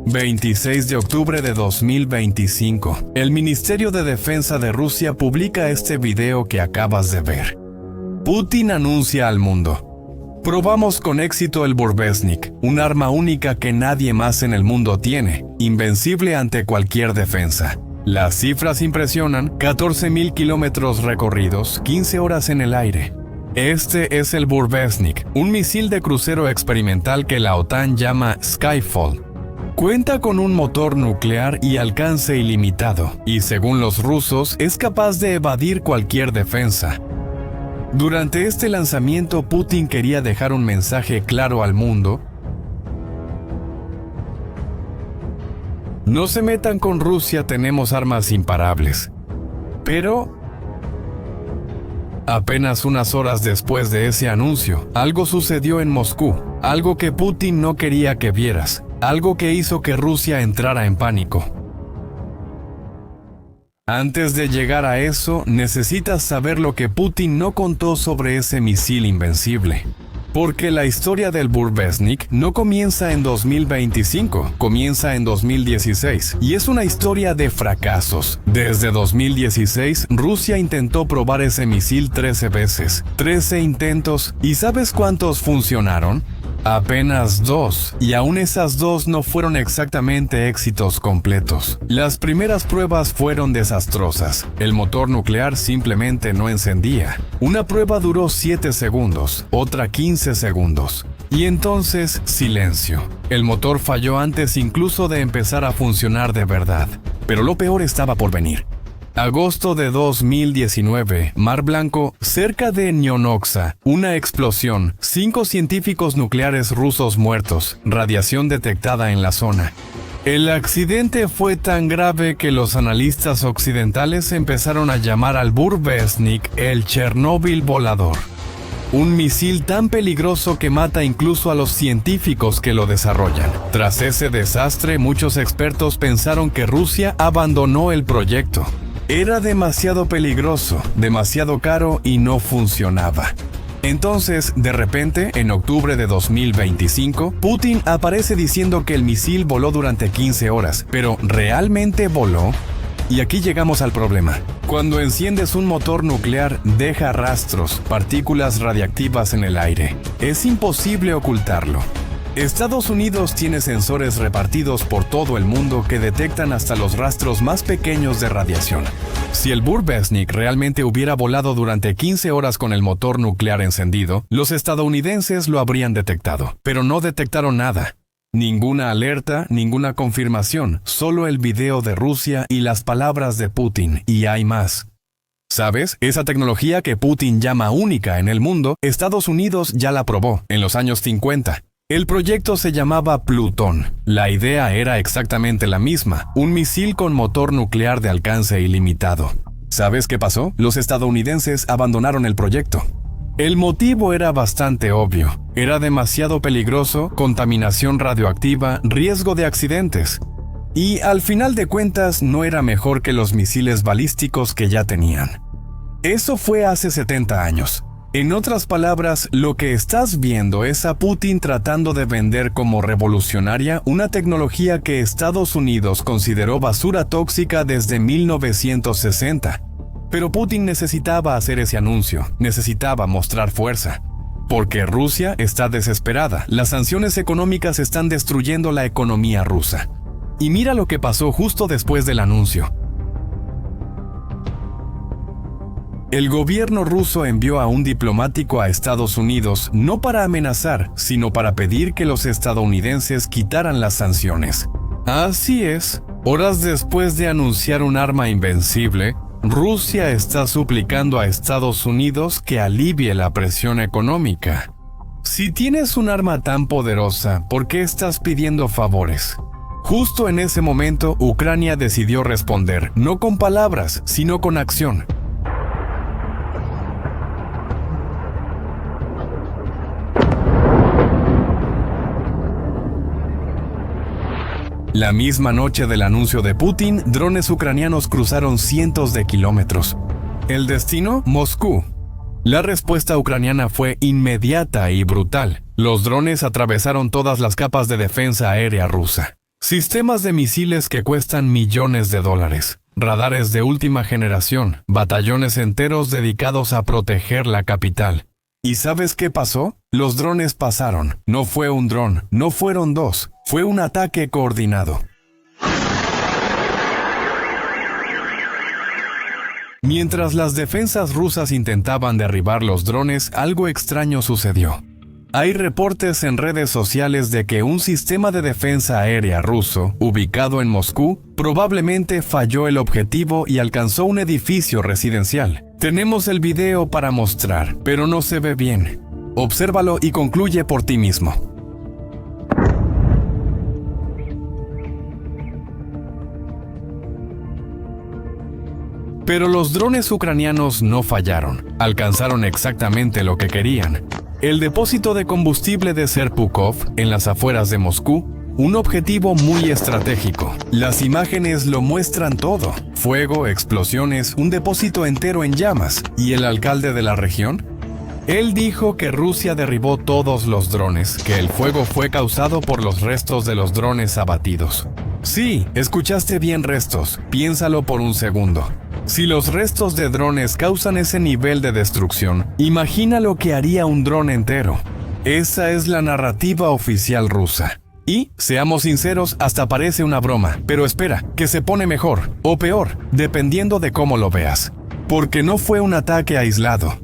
26 de octubre de 2025. El Ministerio de Defensa de Rusia publica este video que acabas de ver. Putin anuncia al mundo: probamos con éxito el Burevestnik, un arma única que nadie más en el mundo tiene, invencible ante cualquier defensa. Las cifras impresionan: 14.000 kilómetros recorridos, 15 horas en el aire. Este es el Burevestnik, un misil de crucero experimental que la OTAN llama Skyfall. Cuenta con un motor nuclear y alcance ilimitado, y según los rusos, es capaz de evadir cualquier defensa. Durante este lanzamiento, Putin quería dejar un mensaje claro al mundo: no se metan con Rusia, tenemos armas imparables. Pero apenas unas horas después de ese anuncio, algo sucedió en Moscú, algo que Putin no quería que vieras, algo que hizo que Rusia entrara en pánico. Antes de llegar a eso, necesitas saber lo que Putin no contó sobre ese misil invencible. Porque la historia del Burevestnik no comienza en 2025, comienza en 2016, y es una historia de fracasos. Desde 2016, Rusia intentó probar ese misil 13 veces, 13 intentos, ¿y sabes cuántos funcionaron? Apenas 2, y aún esas 2 no fueron exactamente éxitos completos. Las primeras pruebas fueron desastrosas. El motor nuclear simplemente no encendía. Una prueba duró 7 segundos, otra 15 segundos. Y entonces, silencio. El motor falló antes incluso de empezar a funcionar de verdad. Pero lo peor estaba por venir. Agosto de 2019, Mar Blanco, cerca de Nionoxa, una explosión, 5 científicos nucleares rusos muertos, radiación detectada en la zona. El accidente fue tan grave que los analistas occidentales empezaron a llamar al Burevestnik el Chernóbil volador. Un misil tan peligroso que mata incluso a los científicos que lo desarrollan. Tras ese desastre, muchos expertos pensaron que Rusia abandonó el proyecto. Era demasiado peligroso, demasiado caro y no funcionaba. Entonces, de repente, en octubre de 2025, Putin aparece diciendo que el misil voló durante 15 horas, pero ¿realmente voló? Y aquí llegamos al problema. Cuando enciendes un motor nuclear, deja rastros, partículas radiactivas en el aire. Es imposible ocultarlo. Estados Unidos tiene sensores repartidos por todo el mundo que detectan hasta los rastros más pequeños de radiación. Si el Burevestnik realmente hubiera volado durante 15 horas con el motor nuclear encendido, los estadounidenses lo habrían detectado, pero no detectaron nada. Ninguna alerta, ninguna confirmación, solo el video de Rusia y las palabras de Putin, y hay más. ¿Sabes? Esa tecnología que Putin llama única en el mundo, Estados Unidos ya la probó en los años 50. El proyecto se llamaba Plutón. La idea era exactamente la misma, un misil con motor nuclear de alcance ilimitado. ¿Sabes qué pasó? Los estadounidenses abandonaron el proyecto. El motivo era bastante obvio. Era demasiado peligroso, contaminación radioactiva, riesgo de accidentes. Y al final de cuentas no era mejor que los misiles balísticos que ya tenían. Eso fue hace 70 años. En otras palabras, lo que estás viendo es a Putin tratando de vender como revolucionaria una tecnología que Estados Unidos consideró basura tóxica desde 1960. Pero Putin necesitaba hacer ese anuncio, necesitaba mostrar fuerza. Porque Rusia está desesperada, las sanciones económicas están destruyendo la economía rusa. Y mira lo que pasó justo después del anuncio. El gobierno ruso envió a un diplomático a Estados Unidos no para amenazar, sino para pedir que los estadounidenses quitaran las sanciones. Así es, horas después de anunciar un arma invencible, Rusia está suplicando a Estados Unidos que alivie la presión económica. Si tienes un arma tan poderosa, ¿por qué estás pidiendo favores? Justo en ese momento, Ucrania decidió responder, no con palabras, sino con acción. La misma noche del anuncio de Putin, drones ucranianos cruzaron cientos de kilómetros. ¿El destino? Moscú. La respuesta ucraniana fue inmediata y brutal. Los drones atravesaron todas las capas de defensa aérea rusa. Sistemas de misiles que cuestan millones de dólares, radares de última generación, batallones enteros dedicados a proteger la capital. ¿Y sabes qué pasó? Los drones pasaron. No fue un dron, no fueron dos, fue un ataque coordinado. Mientras las defensas rusas intentaban derribar los drones, algo extraño sucedió. Hay reportes en redes sociales de que un sistema de defensa aérea ruso, ubicado en Moscú, probablemente falló el objetivo y alcanzó un edificio residencial. Tenemos el video para mostrar, pero no se ve bien. Obsérvalo y concluye por ti mismo. Pero los drones ucranianos no fallaron. Alcanzaron exactamente lo que querían. El depósito de combustible de Serpukov, en las afueras de Moscú, un objetivo muy estratégico. Las imágenes lo muestran todo. Fuego, explosiones, un depósito entero en llamas. ¿Y el alcalde de la región? Él dijo que Rusia derribó todos los drones, que el fuego fue causado por los restos de los drones abatidos. Sí, escuchaste bien, restos. Piénsalo por un segundo. Si los restos de drones causan ese nivel de destrucción, imagina lo que haría un dron entero. Esa es la narrativa oficial rusa. Y, seamos sinceros, hasta parece una broma. Pero espera, que se pone mejor, o peor, dependiendo de cómo lo veas. Porque no fue un ataque aislado.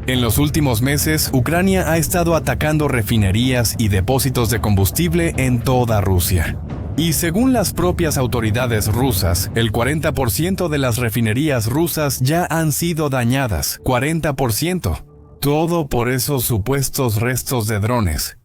En los últimos meses, Ucrania ha estado atacando refinerías y depósitos de combustible en toda Rusia. Y según las propias autoridades rusas, el 40% de las refinerías rusas ya han sido dañadas. 40%. Todo por esos supuestos restos de drones.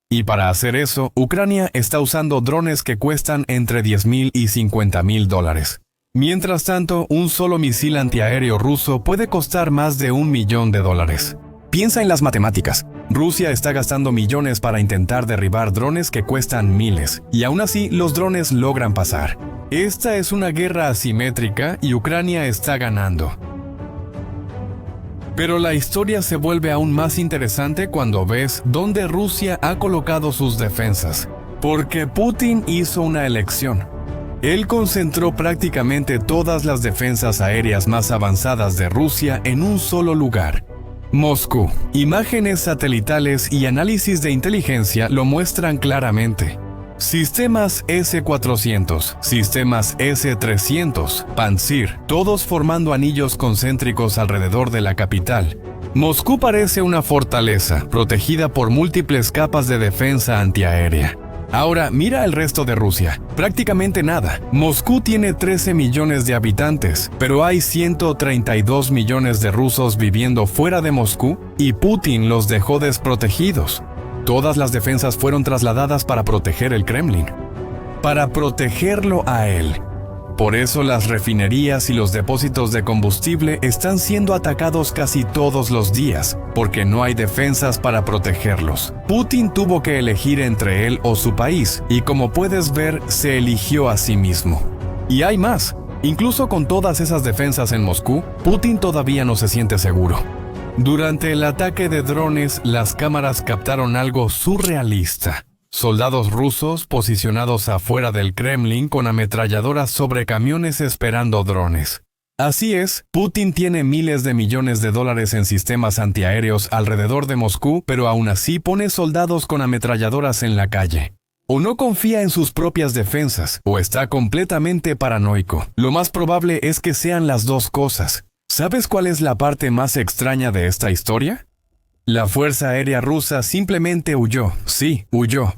Y para hacer eso, Ucrania está usando drones que cuestan entre $10,000 y $50,000. Mientras tanto, un solo misil antiaéreo ruso puede costar más de $1 millón. Piensa en las matemáticas. Rusia está gastando millones para intentar derribar drones que cuestan miles, y aún así los drones logran pasar. Esta es una guerra asimétrica y Ucrania está ganando. Pero la historia se vuelve aún más interesante cuando ves dónde Rusia ha colocado sus defensas, porque Putin hizo una elección. Él concentró prácticamente todas las defensas aéreas más avanzadas de Rusia en un solo lugar. Moscú. Imágenes satelitales y análisis de inteligencia lo muestran claramente. Sistemas S-400, sistemas S-300, Pantsir, todos formando anillos concéntricos alrededor de la capital. Moscú parece una fortaleza, protegida por múltiples capas de defensa antiaérea. Ahora, mira el resto de Rusia. Prácticamente nada. Moscú tiene 13 millones de habitantes, pero hay 132 millones de rusos viviendo fuera de Moscú y Putin los dejó desprotegidos. Todas las defensas fueron trasladadas para proteger el Kremlin. Para protegerlo a él. Por eso las refinerías y los depósitos de combustible están siendo atacados casi todos los días, porque no hay defensas para protegerlos. Putin tuvo que elegir entre él o su país, y como puedes ver, se eligió a sí mismo. Y hay más. Incluso con todas esas defensas en Moscú, Putin todavía no se siente seguro. Durante el ataque de drones, las cámaras captaron algo surrealista. Soldados rusos posicionados afuera del Kremlin con ametralladoras sobre camiones esperando drones. Así es, Putin tiene miles de millones de dólares en sistemas antiaéreos alrededor de Moscú, pero aún así pone soldados con ametralladoras en la calle. O no confía en sus propias defensas, o está completamente paranoico. Lo más probable es que sean las dos cosas. ¿Sabes cuál es la parte más extraña de esta historia? La Fuerza Aérea Rusa simplemente huyó. Sí, huyó.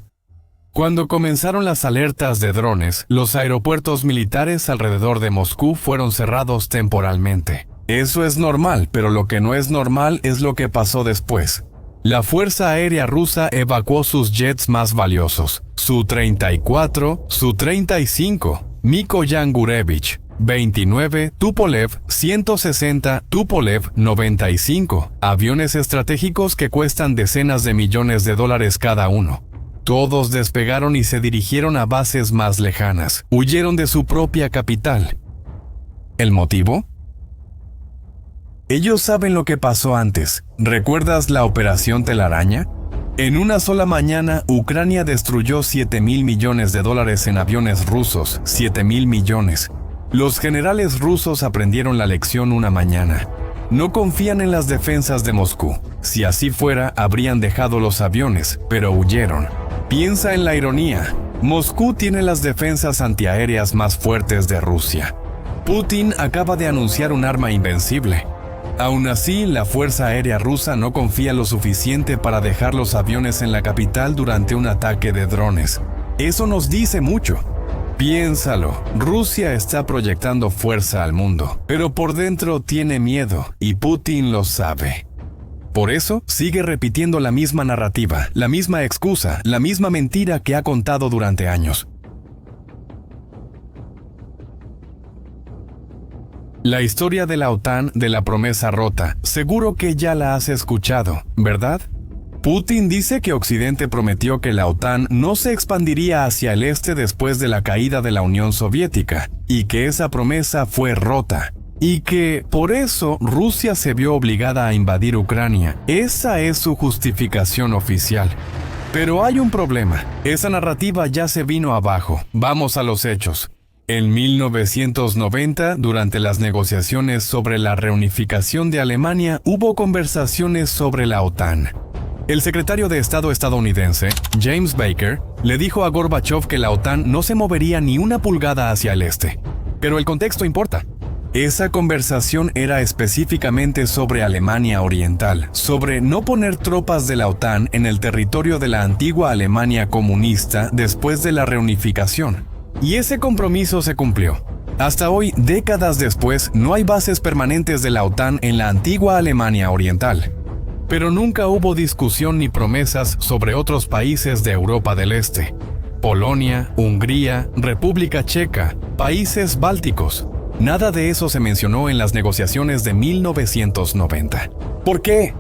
Cuando comenzaron las alertas de drones, los aeropuertos militares alrededor de Moscú fueron cerrados temporalmente. Eso es normal, pero lo que no es normal es lo que pasó después. La Fuerza Aérea Rusa evacuó sus jets más valiosos, Su-34, Su-35, Mikoyan Gurevich, 29, Tupolev 160, Tupolev 95, aviones estratégicos que cuestan decenas de millones de dólares cada uno. Todos despegaron y se dirigieron a bases más lejanas. Huyeron de su propia capital. ¿El motivo? Ellos saben lo que pasó antes. ¿Recuerdas la Operación Telaraña? En una sola mañana, Ucrania destruyó $7,000 millones en aviones rusos. 7,000 millones. Los generales rusos aprendieron la lección una mañana. No confían en las defensas de Moscú. Si así fuera, habrían dejado los aviones, pero huyeron. Piensa en la ironía. Moscú tiene las defensas antiaéreas más fuertes de Rusia. Putin acaba de anunciar un arma invencible. Aún así, la Fuerza Aérea Rusa no confía lo suficiente para dejar los aviones en la capital durante un ataque de drones. Eso nos dice mucho. Piénsalo, Rusia está proyectando fuerza al mundo, pero por dentro tiene miedo y Putin lo sabe. Por eso, sigue repitiendo la misma narrativa, la misma excusa, la misma mentira que ha contado durante años. La historia de la OTAN, de la promesa rota, seguro que ya la has escuchado, ¿verdad? Putin dice que Occidente prometió que la OTAN no se expandiría hacia el este después de la caída de la Unión Soviética, y que esa promesa fue rota, y que, por eso, Rusia se vio obligada a invadir Ucrania. Esa es su justificación oficial. Pero hay un problema. Esa narrativa ya se vino abajo. Vamos a los hechos. En 1990, durante las negociaciones sobre la reunificación de Alemania, hubo conversaciones sobre la OTAN. El secretario de Estado estadounidense, James Baker, le dijo a Gorbachev que la OTAN no se movería ni una pulgada hacia el este. Pero el contexto importa. Esa conversación era específicamente sobre Alemania Oriental, sobre no poner tropas de la OTAN en el territorio de la antigua Alemania comunista después de la reunificación. Y ese compromiso se cumplió. Hasta hoy, décadas después, no hay bases permanentes de la OTAN en la antigua Alemania Oriental. Pero nunca hubo discusión ni promesas sobre otros países de Europa del Este. Polonia, Hungría, República Checa, países bálticos. Nada de eso se mencionó en las negociaciones de 1990. ¿Por qué?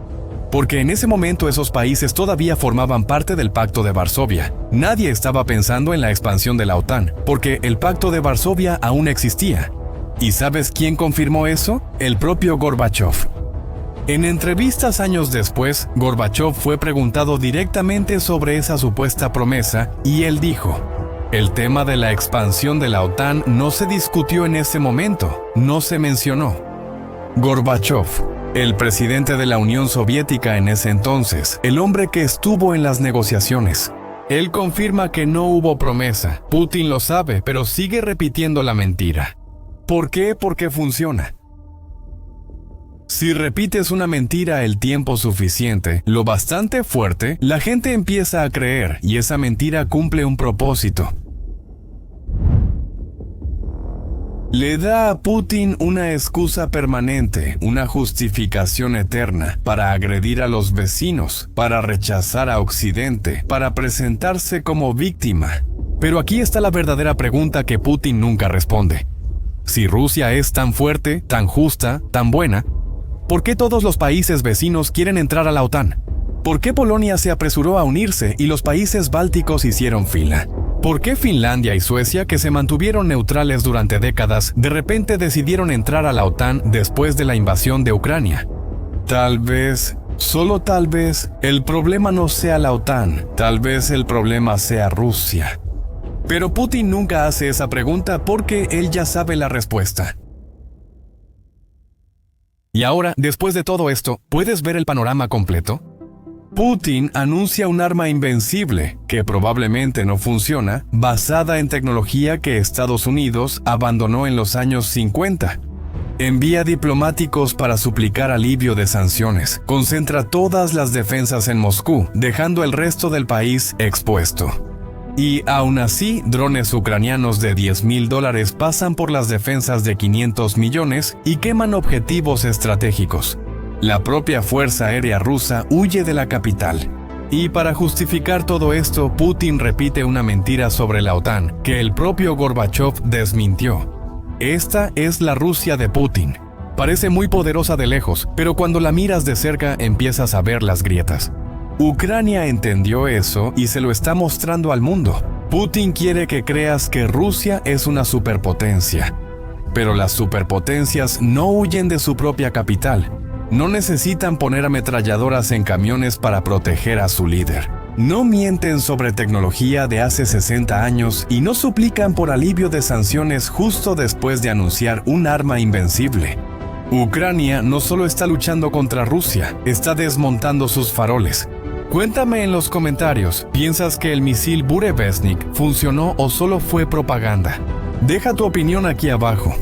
Porque en ese momento esos países todavía formaban parte del Pacto de Varsovia. Nadie estaba pensando en la expansión de la OTAN, porque el Pacto de Varsovia aún existía. ¿Y sabes quién confirmó eso? El propio Gorbachev. En entrevistas años después, Gorbachev fue preguntado directamente sobre esa supuesta promesa y él dijo: el tema de la expansión de la OTAN no se discutió en ese momento, no se mencionó. Gorbachev, el presidente de la Unión Soviética en ese entonces, el hombre que estuvo en las negociaciones. Él confirma que no hubo promesa. Putin lo sabe, pero sigue repitiendo la mentira. ¿Por qué? Porque funciona. Si repites una mentira el tiempo suficiente, lo bastante fuerte, la gente empieza a creer y esa mentira cumple un propósito. Le da a Putin una excusa permanente, una justificación eterna, para agredir a los vecinos, para rechazar a Occidente, para presentarse como víctima. Pero aquí está la verdadera pregunta que Putin nunca responde. Si Rusia es tan fuerte, tan justa, tan buena, ¿por qué todos los países vecinos quieren entrar a la OTAN? ¿Por qué Polonia se apresuró a unirse y los países bálticos hicieron fila? ¿Por qué Finlandia y Suecia, que se mantuvieron neutrales durante décadas, de repente decidieron entrar a la OTAN después de la invasión de Ucrania? Tal vez, solo tal vez, el problema no sea la OTAN, tal vez el problema sea Rusia. Pero Putin nunca hace esa pregunta porque él ya sabe la respuesta. Y ahora, después de todo esto, ¿puedes ver el panorama completo? Putin anuncia un arma invencible, que probablemente no funciona, basada en tecnología que Estados Unidos abandonó en los años 50. Envía diplomáticos para suplicar alivio de sanciones. Concentra todas las defensas en Moscú, dejando el resto del país expuesto. Y aún así, drones ucranianos de $10,000 pasan por las defensas de 500 millones y queman objetivos estratégicos. La propia Fuerza Aérea Rusa huye de la capital. Y para justificar todo esto, Putin repite una mentira sobre la OTAN, que el propio Gorbachev desmintió. Esta es la Rusia de Putin. Parece muy poderosa de lejos, pero cuando la miras de cerca empiezas a ver las grietas. Ucrania entendió eso y se lo está mostrando al mundo. Putin quiere que creas que Rusia es una superpotencia. Pero las superpotencias no huyen de su propia capital. No necesitan poner ametralladoras en camiones para proteger a su líder. No mienten sobre tecnología de hace 60 años y no suplican por alivio de sanciones justo después de anunciar un arma invencible. Ucrania no solo está luchando contra Rusia, está desmontando sus faroles. Cuéntame en los comentarios, ¿piensas que el misil Burevestnik funcionó o solo fue propaganda? Deja tu opinión aquí abajo.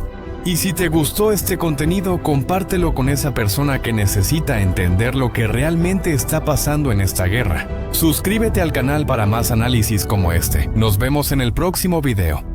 Y si te gustó este contenido, compártelo con esa persona que necesita entender lo que realmente está pasando en esta guerra. Suscríbete al canal para más análisis como este. Nos vemos en el próximo video.